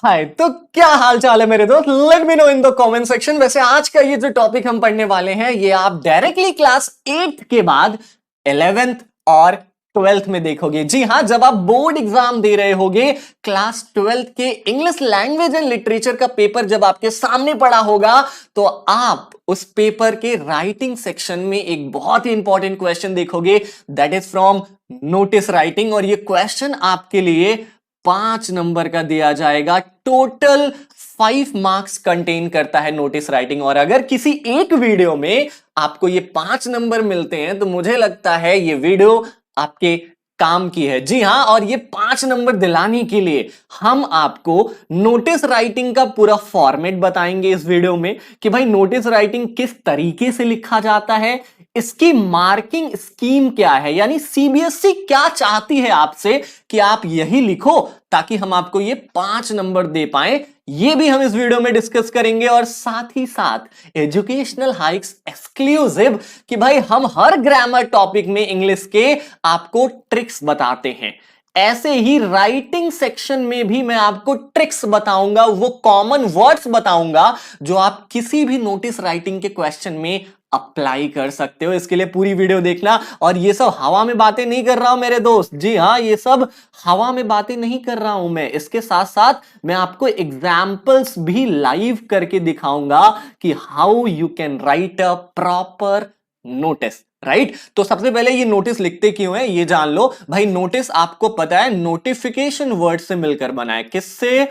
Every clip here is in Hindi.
हाय, तो क्या हाल चाल है मेरे दोस्त। Let me know in the comment section. वैसे आज का ये जो टॉपिक हम पढ़ने वाले हैं ये आप डायरेक्टली क्लास 8 के बाद 11th और 12th में देखोगे। जी हां, जब आप बोर्ड एग्जाम दे रहे होगे, क्लास 12th के इंग्लिश लैंग्वेज एंड लिटरेचर का पेपर जब आपके सामने पड़ा होगा, तो आप उस पेपर के राइटिंग सेक्शन में एक बहुत ही इंपॉर्टेंट क्वेश्चन देखोगे, that is from notice writing. और ये क्वेश्चन आपके लिए 5 नंबर का दिया जाएगा। टोटल 5 मार्क्स कंटेन करता है नोटिस राइटिंग। और अगर किसी एक वीडियो में आपको ये 5 नंबर मिलते हैं तो मुझे लगता है ये वीडियो आपके काम की है। जी हां, और ये 5 नंबर दिलाने के लिए हम आपको नोटिस राइटिंग का पूरा फॉर्मेट बताएंगे इस वीडियो में कि भाई नोटिस राइटिंग किस तरीके से लिखा जाता है, इसकी मार्किंग स्कीम क्या है, यानी सीबीएसई क्या चाहती है आपसे कि आप यही लिखो ताकि हम आपको ये 5 नंबर दे पाए। ये भी हम इस वीडियो में डिस्कस करेंगे। और साथ ही साथ एजुकेशनल हाइक्स एक्सक्लूसिव कि भाई हम हर ग्रामर टॉपिक में इंग्लिश के आपको ट्रिक्स बताते हैं। ऐसे ही राइटिंग सेक्शन में भी मैं आपको ट्रिक्स बताऊंगा, वो कॉमन वर्ड्स बताऊंगा जो आप किसी भी नोटिस राइटिंग के क्वेश्चन में अप्लाई कर सकते हो। इसके लिए पूरी वीडियो देखना। और ये सब हवा में बातें नहीं कर रहा हूं मेरे दोस्त। जी हां, ये सब हवा में बातें नहीं कर रहा हूं मैं। इसके साथ साथ मैं आपको एग्जाम्पल्स भी लाइव करके दिखाऊंगा कि how you can write a proper notice. Right, तो सबसे पहले ये नोटिस लिखते क्यों है ये जान लो। भाई नोटिस आपको पता है नोटिफिकेशन वर्ड से मिलकर बना है। किससे?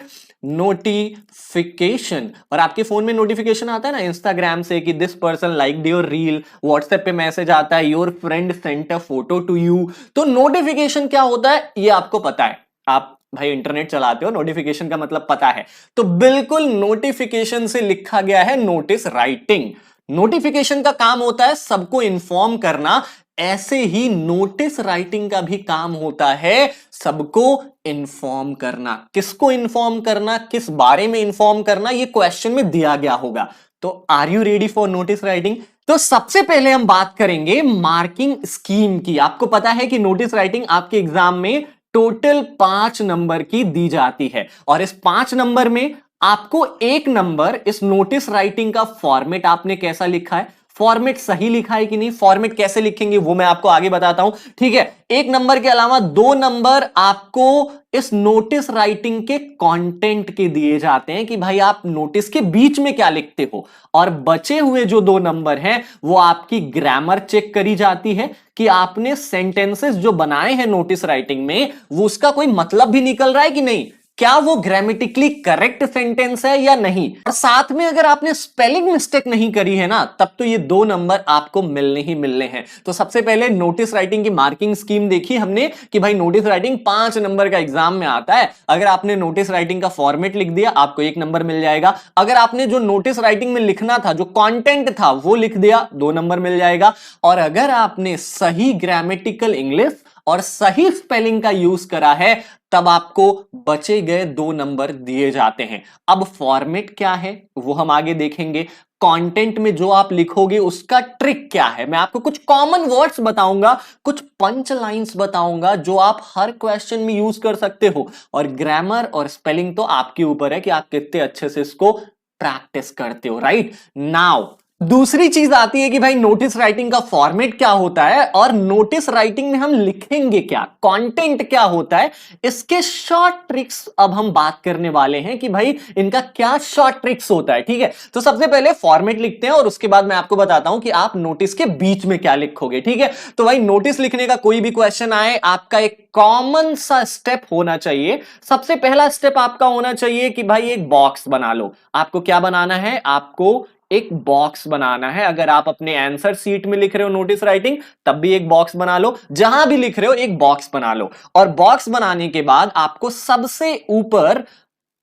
नोटिफिकेशन। और आपके फोन में नोटिफिकेशन आता है ना इंस्टाग्राम से कि this person liked your reel, WhatsApp पे मैसेज आता है your friend sent a photo to you. तो नोटिफिकेशन क्या होता है ये आपको पता है। आप भाई इंटरनेट चलाते हो, नोटिफिकेशन का मतलब पता है। तो बिल्कुल नोटिफिकेशन से लिखा गया है नोटिस राइटिंग। नोटिफिकेशन का काम होता है सबको इंफॉर्म करना, ऐसे ही नोटिस राइटिंग का भी काम होता है सबको इंफॉर्म करना। किसको इंफॉर्म करना, किस बारे में इंफॉर्म करना, ये क्वेश्चन में दिया गया होगा। तो are you ready for notice writing? तो सबसे पहले हम बात करेंगे मार्किंग स्कीम की। आपको पता है कि नोटिस राइटिंग आपके एग्जाम में टोटल 5 नंबर की दी जाती है। और इस 5 नंबर में आपको 1 नंबर इस नोटिस राइटिंग का फॉर्मेट आपने कैसा लिखा है, फॉर्मेट सही लिखा है कि नहीं, फॉर्मेट कैसे लिखेंगे वो मैं आपको आगे बताता हूं। ठीक है, 1 नंबर के अलावा 2 नंबर आपको इस नोटिस राइटिंग के कंटेंट के दिए जाते हैं कि भाई आप नोटिस के बीच में क्या लिखते हो। और बचे हुए जो 2 नंबर हैं वो आपकी ग्रामर चेक करी जाती है कि आपने सेंटेंसेस जो बनाए हैं नोटिस राइटिंग में वो उसका कोई मतलब भी निकल रहा है कि नहीं, क्या वो ग्रामेटिकली करेक्ट सेंटेंस है या नहीं। और साथ में अगर आपने स्पेलिंग मिस्टेक नहीं करी है ना, तब तो ये 2 नंबर आपको मिलने ही मिलने हैं। तो सबसे पहले नोटिस राइटिंग की मार्किंग स्कीम देखी हमने कि भाई नोटिस राइटिंग 5 नंबर का एग्जाम में आता है। अगर आपने नोटिस राइटिंग का फॉर्मेट लिख दिया आपको 1 नंबर मिल जाएगा। अगर आपने जो नोटिस राइटिंग में लिखना था, जो कंटेंट था वो लिख दिया, 2 नंबर मिल जाएगा। और अगर आपने सही ग्रामेटिकल इंग्लिश और सही स्पेलिंग का यूज करा है तब आपको बचे गए 2 नंबर दिए जाते हैं। अब फॉर्मेट क्या है वो हम आगे देखेंगे। कंटेंट में जो आप लिखोगे उसका ट्रिक क्या है, मैं आपको कुछ कॉमन वर्ड्स बताऊंगा, कुछ पंच लाइंस बताऊंगा जो आप हर क्वेश्चन में यूज कर सकते हो। और ग्रामर और स्पेलिंग तो आपके ऊपर है कि आप कितने अच्छे से इसको प्रैक्टिस करते हो। राइट नाउ दूसरी चीज आती है कि भाई नोटिस राइटिंग का फॉर्मेट क्या होता है और नोटिस राइटिंग में हम लिखेंगे क्या, कंटेंट क्या होता है, इसके शॉर्ट ट्रिक्स अब हम बात करने वाले हैं कि भाई इनका क्या शॉर्ट ट्रिक्स होता है। ठीक है, तो सबसे पहले फॉर्मेट लिखते हैं और उसके बाद मैं आपको बताता हूं कि आप नोटिस के बीच में क्या लिखोगे। ठीक है, तो भाई नोटिस लिखने का कोई भी क्वेश्चन आए, आपका एक कॉमन सा स्टेप होना चाहिए। सबसे पहला स्टेप आपका होना चाहिए कि भाई एक बॉक्स बना लो। आपको क्या बनाना है, आपको एक बॉक्स बनाना है। अगर आप अपने आंसर सीट में लिख रहे हो नोटिस राइटिंग तब भी एक बॉक्स बना लो, जहां भी लिख रहे हो एक बॉक्स बना लो। और बॉक्स बनाने के बाद आपको सबसे ऊपर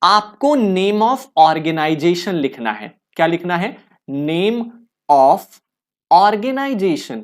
आपको नेम ऑफ ऑर्गेनाइजेशन लिखना है। क्या लिखना है? Name of organisation.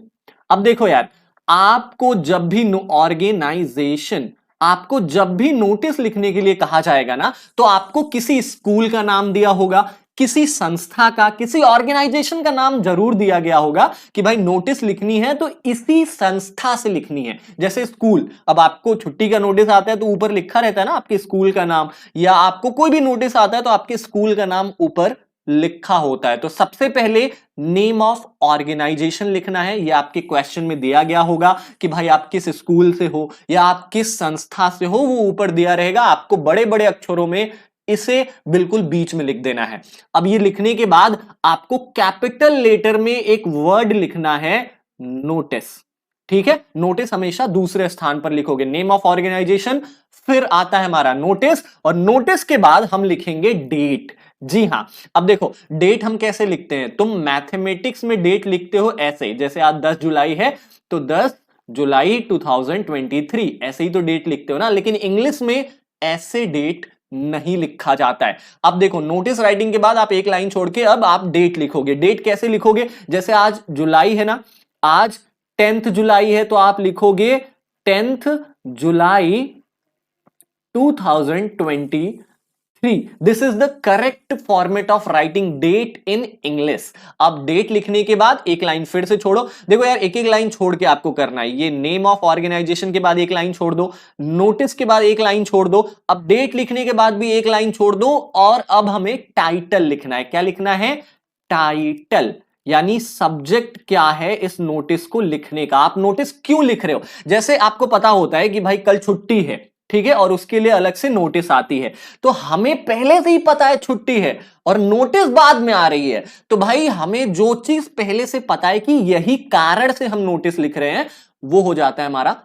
अब देखो यार, आपको जब भी ऑर्गेनाइजेशन, आपको जब भी नोटिस लिखने के लिए कहा जाएगा ना, तो आपको किसी स्कूल का नाम दिया होगा, किसी संस्था का, किसी ऑर्गेनाइजेशन का नाम जरूर दिया गया होगा कि भाई नोटिस लिखनी है तो इसी संस्था से लिखनी है। जैसे स्कूल, अब आपको छुट्टी का नोटिस आता है तो ऊपर लिखा रहता है ना आपके स्कूल का नाम, या आपको कोई भी नोटिस आता है तो आपके स्कूल का नाम ऊपर लिखा होता है। तो सबसे पहले नेम ऑफ ऑर्गेनाइजेशन लिखना है। यह आपके क्वेश्चन में दिया गया होगा कि भाई आप किस स्कूल से हो या आप किस संस्था से हो, वो ऊपर दिया रहेगा। आपको बड़े बड़े अक्षरों में इसे बिल्कुल बीच में लिख देना है। अब ये लिखने के बाद आपको कैपिटल लेटर में एक वर्ड लिखना है, नोटिस। ठीक है, नोटिस हमेशा दूसरे स्थान पर लिखोगे। नेम ऑफ ऑर्गेनाइजेशन, फिर आता है हमारा नोटिस, और नोटिस के बाद हम लिखेंगे डेट। जी हां, अब देखो डेट हम कैसे लिखते हैं। तुम मैथमेटिक्स में डेट लिखते हो ऐसे, जैसे आज 10 जुलाई है तो 10 जुलाई 2023, ऐसे ही तो डेट लिखते हो ना। लेकिन इंग्लिश में ऐसे डेट नहीं लिखा जाता है। अब देखो नोटिस राइटिंग के बाद आप एक लाइन छोड़ के अब आप डेट लिखोगे। डेट कैसे लिखोगे, जैसे आज जुलाई है ना, आज 10th जुलाई है तो आप लिखोगे 10th जुलाई 2023। This is the correct format of writing date in English. अब डेट लिखने के बाद एक लाइन फिर से छोड़ो। देखो यार, एक एक लाइन छोड़ के आपको करना है। ये नेम ऑफ ऑर्गेनाइजेशन के बाद एक लाइन छोड़ दो, नोटिस के बाद एक लाइन छोड़ दो, अब डेट लिखने के बाद भी एक लाइन छोड़ दो, और अब हमें टाइटल लिखना है। क्या लिखना है, टाइटल, यानी सब्जेक्ट क्या है इस नोटिस को लिखने का। आप नोटिस क्यों लिख रहे हो, जैसे आपको पता होता है कि भाई कल छुट्टी है, ठीक है, और उसके लिए अलग से नोटिस आती है, तो हमें पहले से ही पता है छुट्टी है और नोटिस बाद में आ रही है, तो भाई हमें जो चीज पहले से पता है कि यही कारण से हम नोटिस लिख रहे हैं, वो हो जाता है हमारा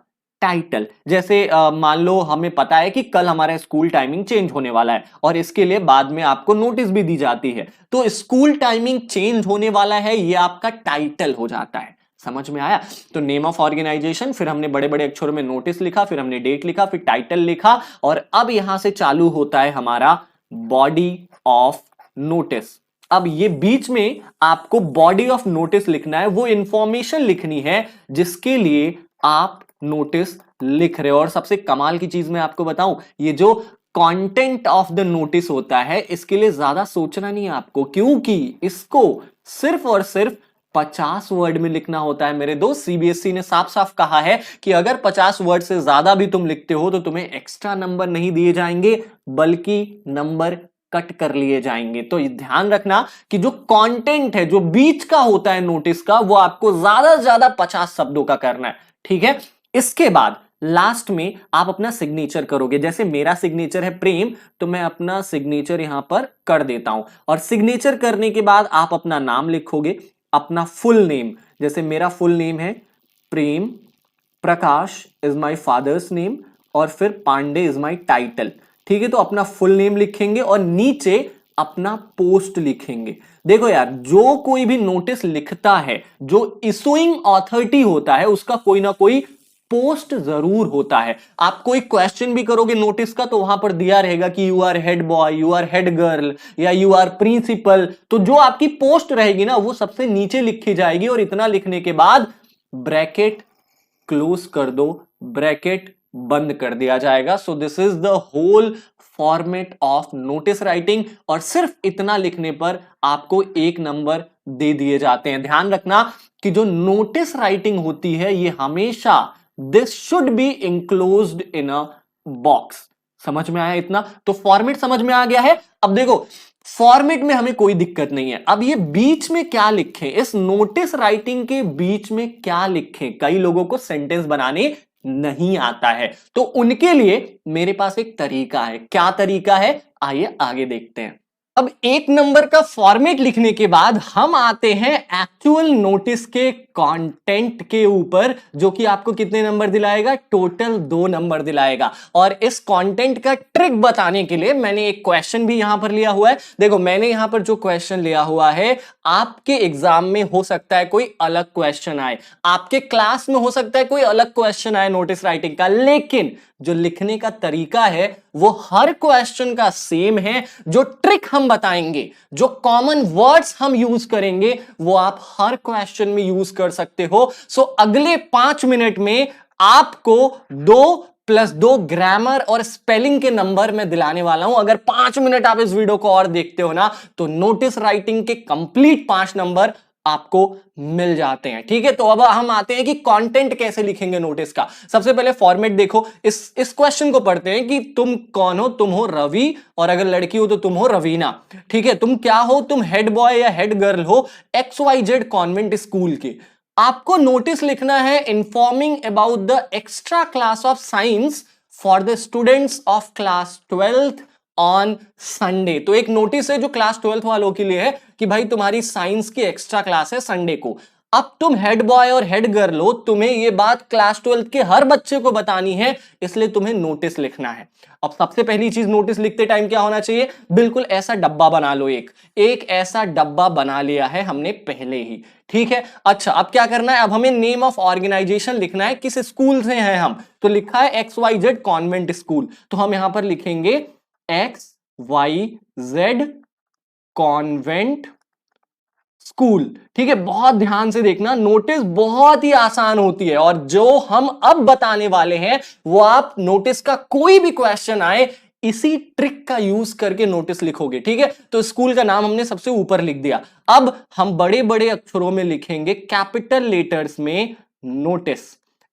टाइटल। जैसे मान लो हमें पता है कि कल हमारा स्कूल टाइमिंग चेंज होने वाला है और इसके लिए बाद में आपको नोटिस भी दी जाती है, तो स्कूल टाइमिंग चेंज होने वाला है, ये आपका टाइटल हो जाता है। समझ में आया। तो नेम ऑफ ऑर्गेनाइजेशन, फिर हमने बड़े बड़े अक्षरों में नोटिस लिखा, फिर हमने डेट लिखा, फिर टाइटल लिखा, और अब यहां से चालू होता है हमारा बॉडी ऑफ नोटिस। अब ये बीच में आपको बॉडी ऑफ नोटिस लिखना है, वो इंफॉर्मेशन लिखनी है जिसके लिए आप नोटिस लिख रहे हो। और सबसे कमाल की चीज मैं आपको बताऊं, ये जो कंटेंट ऑफ द नोटिस होता है, इसके लिए ज्यादा सोचना नहीं है आपको, क्योंकि इसको सिर्फ और सिर्फ 50 वर्ड में लिखना होता है। मेरे दोस्त, सीबीएसई ने साफ साफ कहा है कि अगर 50 वर्ड से ज्यादा भी तुम लिखते हो तो तुम्हें एक्स्ट्रा नंबर नहीं दिए जाएंगे, बल्कि नंबर कट कर लिए जाएंगे। तो ध्यान रखना कि जो कंटेंट है, जो बीच का होता है नोटिस का, वो आपको ज्यादा से ज्यादा 50 शब्दों का करना है। ठीक है, इसके बाद लास्ट में आप अपना सिग्नेचर करोगे। जैसे मेरा सिग्नेचर है प्रेम, तो मैं अपना सिग्नेचर यहां पर कर देता हूं, और सिग्नेचर करने के बाद आप अपना नाम लिखोगे, अपना फुल नेम। जैसे मेरा फुल नेम है Prem Prakash is my father's name, और फिर पांडे इज माय टाइटल। ठीक है, तो अपना फुल नेम लिखेंगे और नीचे अपना पोस्ट लिखेंगे। देखो यार, जो कोई भी नोटिस लिखता है, जो इशूइंग अथॉरिटी होता है, उसका कोई ना कोई पोस्ट जरूर होता है। आप कोई क्वेश्चन भी करोगे नोटिस का, तो वहां पर दिया रहेगा कि you are head boy, you are head girl, या यू आर प्रिंसिपल। तो जो आपकी पोस्ट रहेगी ना, वो सबसे नीचे लिखी जाएगी, और इतना लिखने के बाद ब्रैकेट क्लोज कर दो, ब्रैकेट बंद कर दिया जाएगा। So this is the whole format of notice writing, और सिर्फ इतना लिखने पर आपको 1 नंबर दे दिए जाते हैं। ध्यान रखना कि जो नोटिस राइटिंग होती है, ये हमेशा this should be enclosed in a box. समझ में आया इतना? तो फॉर्मेट समझ में आ गया है। अब देखो, फॉर्मेट में हमें कोई दिक्कत नहीं है। अब ये बीच में क्या लिखें, इस नोटिस राइटिंग के बीच में क्या लिखें? कई लोगों को सेंटेंस बनाने नहीं आता है, तो उनके लिए मेरे पास एक तरीका है। क्या तरीका है, आइए आगे देखते हैं। अब 1 नंबर का फॉर्मेट लिखने के बाद हम आते हैं एक्चुअल नोटिस के कंटेंट के ऊपर, जो कि आपको कितने नंबर दिलाएगा? टोटल 2 नंबर दिलाएगा। और इस कंटेंट का ट्रिक बताने के लिए मैंने एक क्वेश्चन भी यहां पर लिया हुआ है। देखो, मैंने यहां पर जो क्वेश्चन लिया हुआ है, आपके एग्जाम में हो सकता है कोई अलग क्वेश्चन आए, आपके क्लास में हो सकता है कोई अलग क्वेश्चन आए नोटिस राइटिंग का, लेकिन जो लिखने का तरीका है वो हर क्वेश्चन का सेम है। जो ट्रिक हम बताएंगे, जो कॉमन वर्ड्स हम यूज करेंगे, वो आप हर क्वेश्चन में यूज कर सकते हो। सो अगले 5 मिनट में आपको 2 प्लस 2 ग्रामर और स्पेलिंग के नंबर मैं दिलाने वाला हूं। अगर 5 मिनट आप इस वीडियो को और देखते हो ना, तो नोटिस राइटिंग के कंप्लीट 5 नंबर आपको मिल जाते हैं। ठीक है, तो अब हम आते हैं कि कंटेंट कैसे लिखेंगे नोटिस का। सबसे पहले फॉर्मेट देखो, इस क्वेश्चन को पढ़ते हैं कि तुम कौन हो। तुम हो रवि, और अगर लड़की हो तो तुम हो रवीना। ठीक है, तुम क्या हो, तुम हेड बॉय या हेड गर्ल हो XYZ कॉन्वेंट स्कूल के। आपको नोटिस लिखना है informing about the extra class of science for the students of class 12th on Sunday. तो एक नोटिस है जो क्लास 12th वालों के लिए है कि भाई तुम्हारी साइंस की एक्स्ट्रा क्लास है संडे को। अब तुम हेड बॉय और हेड गर्ल हो, तुम्हें यह बात क्लास 12th के हर बच्चे को बतानी है, इसलिए तुम्हें नोटिस लिखना है। अब सबसे पहली चीज नोटिस लिखते टाइम क्या होना चाहिए, बिल्कुल ऐसा डब्बा बना लो। एक ऐसा डब्बा बना लिया है हमने पहले ही। ठीक है, अच्छा अब क्या करना है, अब हमें नेम ऑफ ऑर्गेनाइजेशन लिखना है, किस स्कूल से हैं हम। तो लिखा है XYZ कॉन्वेंट स्कूल, तो हम यहां पर लिखेंगे XYZ कॉन्वेंट स्कूल। ठीक है, बहुत ध्यान से देखना, नोटिस बहुत ही आसान होती है, और जो हम अब बताने वाले हैं वो आप नोटिस का कोई भी क्वेश्चन आए इसी ट्रिक का यूज करके नोटिस लिखोगे। ठीक है, तो स्कूल का नाम हमने सबसे ऊपर लिख दिया। अब हम बड़े बड़े अक्षरों में लिखेंगे, कैपिटल लेटर्स में नोटिस।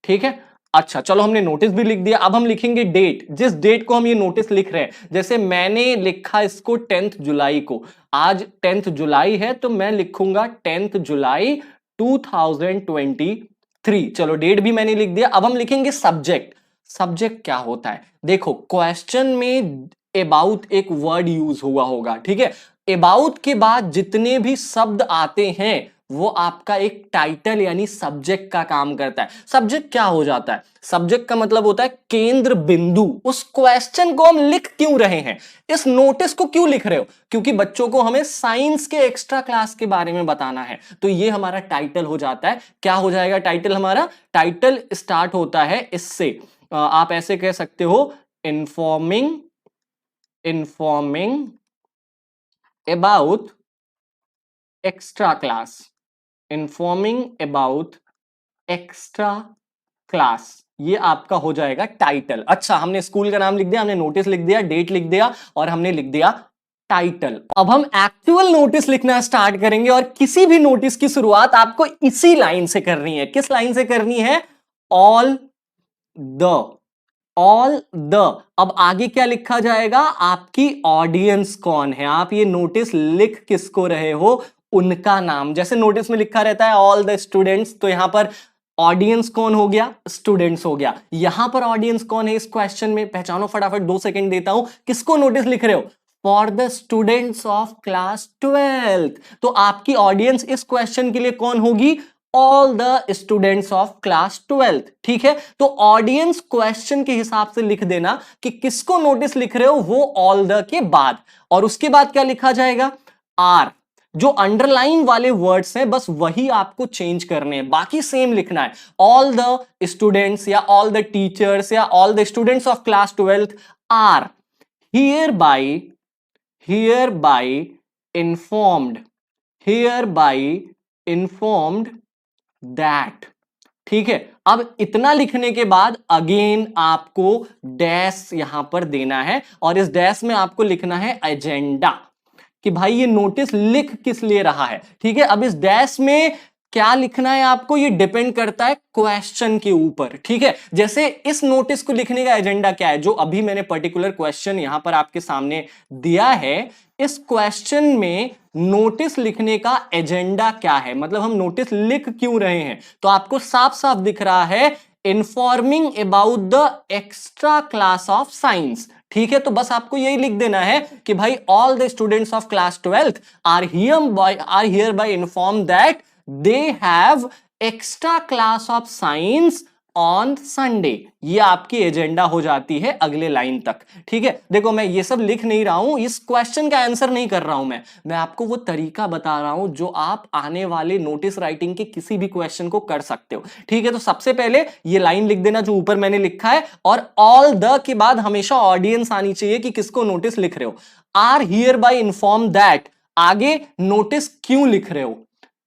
ठीक है, अच्छा चलो हमने नोटिस भी लिख दिया। अब हम लिखेंगे डेट, जिस डेट को हम ये नोटिस लिख रहे हैं। जैसे मैंने लिखा इसको 10 जुलाई को, आज 10 जुलाई है, तो मैं लिखूंगा 10 जुलाई 2023। चलो डेट भी मैंने लिख दिया। अब हम लिखेंगे सब्जेक्ट। सब्जेक्ट क्या होता है, देखो क्वेश्चन में अबाउट एक वर्ड यूज हुआ होगा। ठीक है, अबाउट के बाद जितने भी शब्द आते हैं वो आपका एक टाइटल यानी सब्जेक्ट का काम करता है। सब्जेक्ट क्या हो जाता है, सब्जेक्ट का मतलब होता है केंद्र बिंदु। उस क्वेश्चन को हम लिख क्यों रहे हैं, इस नोटिस को क्यों लिख रहे हो, क्योंकि बच्चों को हमें साइंस के एक्स्ट्रा क्लास के बारे में बताना है। तो ये हमारा टाइटल हो जाता है। क्या हो जाएगा टाइटल हमारा, टाइटल स्टार्ट होता है इससे, आप ऐसे कह सकते हो informing about extra class, informing about extra class, ये आपका हो जाएगा टाइटल। अच्छा हमने स्कूल का नाम लिख दिया, हमने नोटिस लिख दिया, डेट लिख दिया, और हमने लिख दिया टाइटल। अब हम एक्चुअल नोटिस लिखना स्टार्ट करेंगे, और किसी भी नोटिस की शुरुआत आपको इसी लाइन से करनी है। किस लाइन से करनी है, ऑल द। अब आगे क्या लिखा जाएगा, आपकी ऑडियंस कौन है, आप ये नोटिस लिख किसको रहे हो, उनका नाम। जैसे नोटिस में लिखा रहता है ऑल द स्टूडेंट्स, तो यहां पर ऑडियंस कौन हो गया, स्टूडेंट्स हो गया। यहां पर ऑडियंस कौन है इस क्वेश्चन में, पहचानो फटाफट, 2 सेकंड देता हूं। किसको नोटिस लिख रहे हो, for the students of class 12th। तो आपकी ऑडियंस इस क्वेश्चन के लिए कौन होगी, all the students of class 12th। ठीक है, तो ऑडियंस क्वेश्चन के हिसाब से लिख देना कि किसको नोटिस लिख रहे हो, वो ऑल द के बाद, और उसके बाद क्या लिखा जाएगा, आर। जो अंडरलाइन वाले वर्ड्स हैं बस वही आपको चेंज करने हैं, बाकी सेम लिखना है। ऑल द स्टूडेंट्स या ऑल द टीचर्स या all the students of class 12th are hereby informed दैट। ठीक है, अब इतना लिखने के बाद अगेन आपको डैश यहां पर देना है, और इस डैश में आपको लिखना है एजेंडा, कि भाई ये नोटिस लिख किस लिए रहा है। ठीक है, अब इस डैश में क्या लिखना है आपको, ये डिपेंड करता है क्वेश्चन के ऊपर। ठीक है, जैसे इस नोटिस को लिखने का एजेंडा क्या है, जो अभी मैंने पर्टिकुलर क्वेश्चन यहां पर आपके सामने दिया है, इस क्वेश्चन में नोटिस लिखने का एजेंडा क्या है, मतलब हम नोटिस लिख क्यों रहे हैं। तो आपको साफ साफ दिख रहा है informing about the extra class of science. ठीक है, तो बस आपको यही लिख देना है कि भाई all the students of class 12th are hereby inform that they have extra class of science on Sunday. ये आपकी एजेंडा हो जाती है अगले लाइन तक। ठीक है, देखो मैं ये सब लिख नहीं रहा हूं, इस क्वेश्चन का आंसर नहीं कर रहा हूं, मैं आपको वो तरीका बता रहा हूं जो आप आने वाले नोटिस राइटिंग के किसी भी क्वेश्चन को कर सकते हो। ठीक है, तो सबसे पहले ये लाइन लिख देना जो ऊपर मैंने लिखा है, और ऑल द के बाद हमेशा ऑडियंस आनी चाहिए कि किसको नोटिस लिख रहे हो। Are hereby inform that, आगे नोटिस क्यों लिख रहे हो,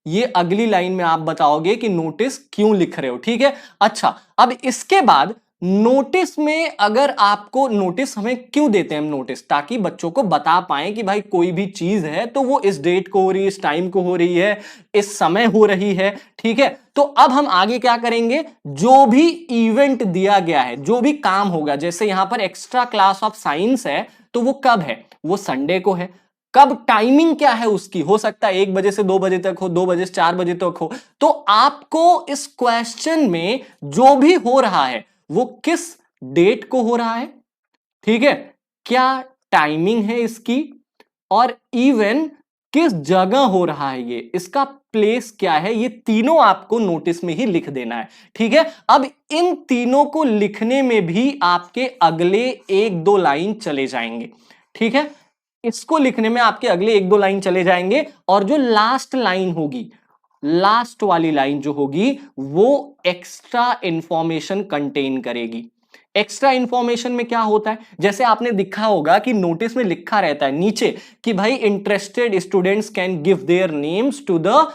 ये अगली लाइन में आप बताओगे कि नोटिस क्यों लिख रहे हो। ठीक है, अच्छा अब इसके बाद नोटिस में अगर आपको नोटिस हमें क्यों देते हैं हम नोटिस, ताकि बच्चों को बता पाएं कि भाई कोई भी चीज है तो वो इस डेट को हो रही है, इस टाइम को हो रही है, इस समय हो रही है। ठीक है, तो अब हम आगे क्या करेंगे, जो भी इवेंट दिया गया है, जो भी काम होगा, जैसे यहां पर एक्स्ट्रा क्लास ऑफ साइंस है तो वो कब है, वो संडे को है। कब, टाइमिंग क्या है उसकी, हो सकता है 1 बजे से 2 बजे तक हो, 2 बजे से 4 बजे तक हो। तो आपको इस क्वेश्चन में जो भी हो रहा है वो किस डेट को हो रहा है, ठीक है, क्या टाइमिंग है इसकी, और इवन किस जगह हो रहा है, ये इसका प्लेस क्या है, ये तीनों आपको नोटिस में ही लिख देना है। ठीक है, अब इन तीनों को लिखने में भी आपके अगले 1-2 लाइन चले जाएंगे। ठीक है, इसको लिखने में आपके अगले 1-2 लाइन चले जाएंगे, और जो लास्ट लाइन होगी, लास्ट वाली लाइन जो होगी वो एक्स्ट्रा इंफॉर्मेशन कंटेन करेगी। एक्स्ट्रा इंफॉर्मेशन में क्या होता है, जैसे आपने देखा होगा कि नोटिस में लिखा रहता है नीचे कि भाई interested students can give their names to the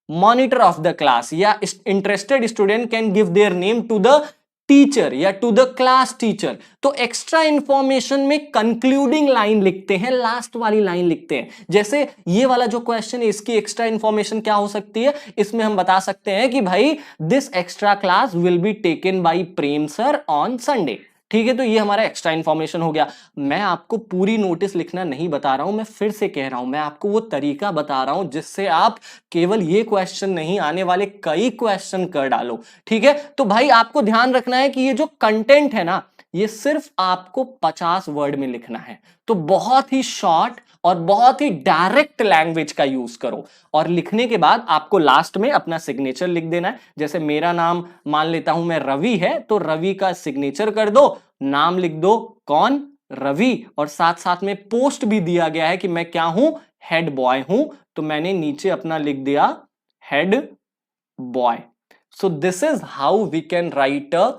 monitor of the class, या interested student can give their name to the teacher या टू द क्लास टीचर। तो एक्स्ट्रा इंफॉर्मेशन में कंक्लूडिंग लाइन लिखते हैं, लास्ट वाली लाइन लिखते हैं। जैसे ये वाला जो क्वेश्चन है, इसकी एक्स्ट्रा इंफॉर्मेशन क्या हो सकती है, इसमें हम बता सकते हैं कि भाई this extra class will be taken by Prem sir on Sunday. ठीक है, तो ये हमारा एक्स्ट्रा इंफॉर्मेशन हो गया। मैं आपको पूरी नोटिस लिखना नहीं बता रहा हूं, मैं फिर से कह रहा हूं, मैं आपको वो तरीका बता रहा हूं जिससे आप केवल ये क्वेश्चन नहीं, आने वाले कई क्वेश्चन कर डालो। ठीक है, तो भाई आपको ध्यान रखना है कि ये जो कंटेंट है ना, ये सिर्फ आपको 50 वर्ड में लिखना है। तो बहुत ही शॉर्ट और बहुत ही डायरेक्ट लैंग्वेज का यूज करो, और लिखने के बाद आपको लास्ट में अपना सिग्नेचर लिख देना है। जैसे मेरा नाम मान लेता हूं मैं रवि है, तो रवि का सिग्नेचर कर दो, नाम लिख दो, कौन, रवि, और साथ साथ में पोस्ट भी दिया गया है कि मैं क्या हूं, हेड बॉय हूं, तो मैंने नीचे अपना लिख दिया head boy. So this is how we can write a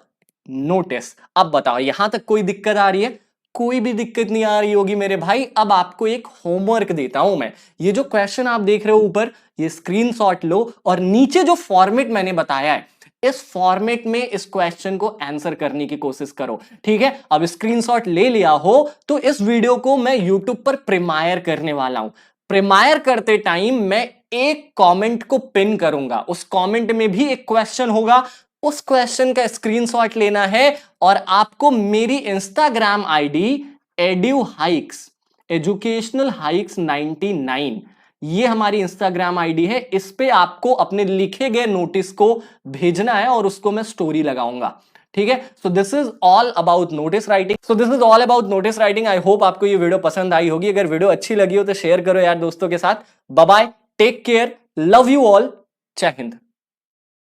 notice. अब बताओ यहां तक कोई दिक्कत आ रही है? कोई भी दिक्कत नहीं आ रही होगी मेरे भाई। अब आपको एक होमवर्क देता हूं मैं। ये जो क्वेश्चन आप देख रहे हो ऊपर, ये स्क्रीनशॉट लो, और नीचे जो फॉर्मेट मैंने बताया है, इस फॉर्मेट में इस क्वेश्चन को आंसर करने की कोशिश करो। ठीक है, अब स्क्रीनशॉट ले लिया हो तो इस वीडियो को मैं यूट्यूब पर प्रीमायर करने वाला हूं। प्रीमायर करते टाइम मैं एक कमेंट को पिन करूंगा, उस कमेंट में भी एक क्वेश्चन होगा, उस क्वेश्चन का स्क्रीनशॉट लेना है, और आपको मेरी इंस्टाग्राम आईडी एड्यूहाइक्स, एजुकेशनल हाइक्स 99, ये हमारी इंस्टाग्राम आईडी है, इस पे आपको अपने लिखे गए नोटिस को भेजना है, और उसको मैं स्टोरी लगाऊंगा। ठीक है, सो this is all about notice writing. I hope आपको ये वीडियो पसंद आई होगी। अगर वीडियो अच्छी लगी हो तो शेयर करो यार दोस्तों के साथ। Bye bye, take care, love you all, जय हिंद।